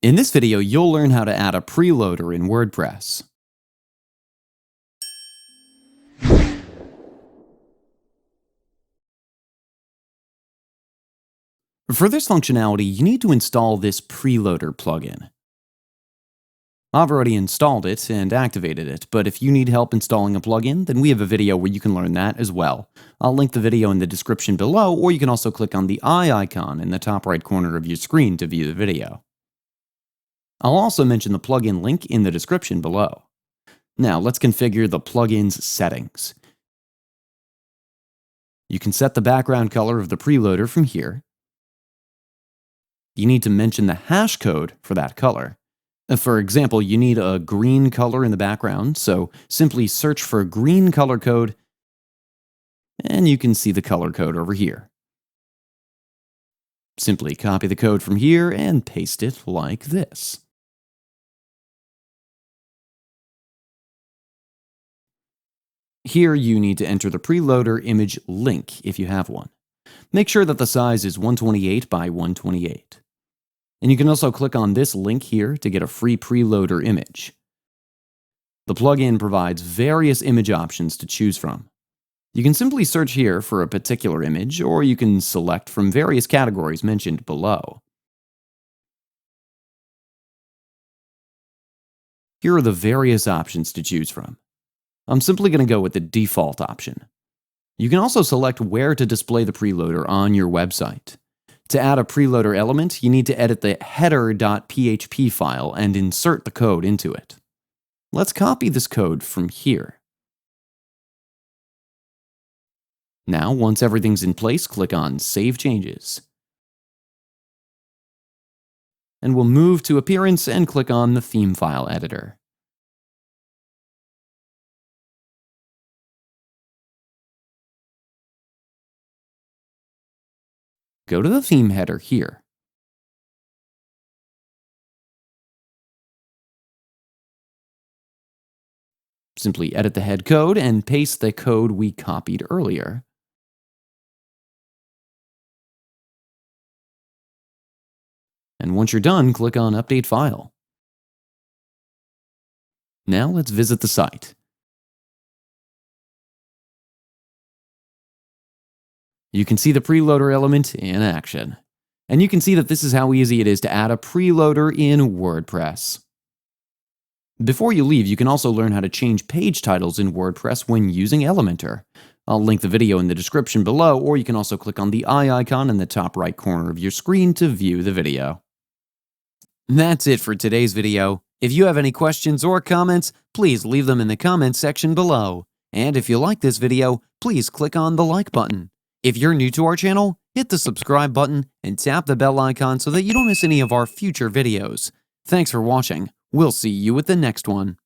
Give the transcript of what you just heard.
In this video, you'll learn how to add a preloader in WordPress. For this functionality, you need to install this Preloader plugin. I've already installed it and activated it, but if you need help installing a plugin, then we have a video where you can learn that as well. I'll link the video in the description below, or you can also click on the eye icon in the top right corner of your screen to view the video. I'll also mention the plugin link in the description below. Now, let's configure the plugin's settings. You can set the background color of the preloader from here. You need to mention the hash code for that color. For example, you need a green color in the background, so simply search for green color code, and you can see the color code over here. Simply copy the code from here and paste it like this. Here you need to enter the preloader image link if you have one. Make sure that the size is 128 by 128. And you can also click on this link here to get a free preloader image. The plugin provides various image options to choose from. You can simply search here for a particular image, or you can select from various categories mentioned below. Here are the various options to choose from. I'm simply going to go with the default option. You can also select where to display the preloader on your website. To add a preloader element, you need to edit the header.php file and insert the code into it. Let's copy this code from here. Now, once everything's in place, click on Save Changes. And we'll move to Appearance and click on the Theme File Editor. Go to the theme header here. Simply edit the head code and paste the code we copied earlier. And once you're done, click on Update File. Now let's visit the site. You can see the preloader element in action. And you can see that this is how easy it is to add a preloader in WordPress. Before you leave, you can also learn how to change page titles in WordPress when using Elementor. I'll link the video in the description below, or you can also click on the eye icon in the top right corner of your screen to view the video. That's it for today's video. If you have any questions or comments, please leave them in the comments section below. And if you like this video, please click on the like button. If you're new to our channel, hit the subscribe button and tap the bell icon so that you don't miss any of our future videos. Thanks for watching. We'll see you with the next one.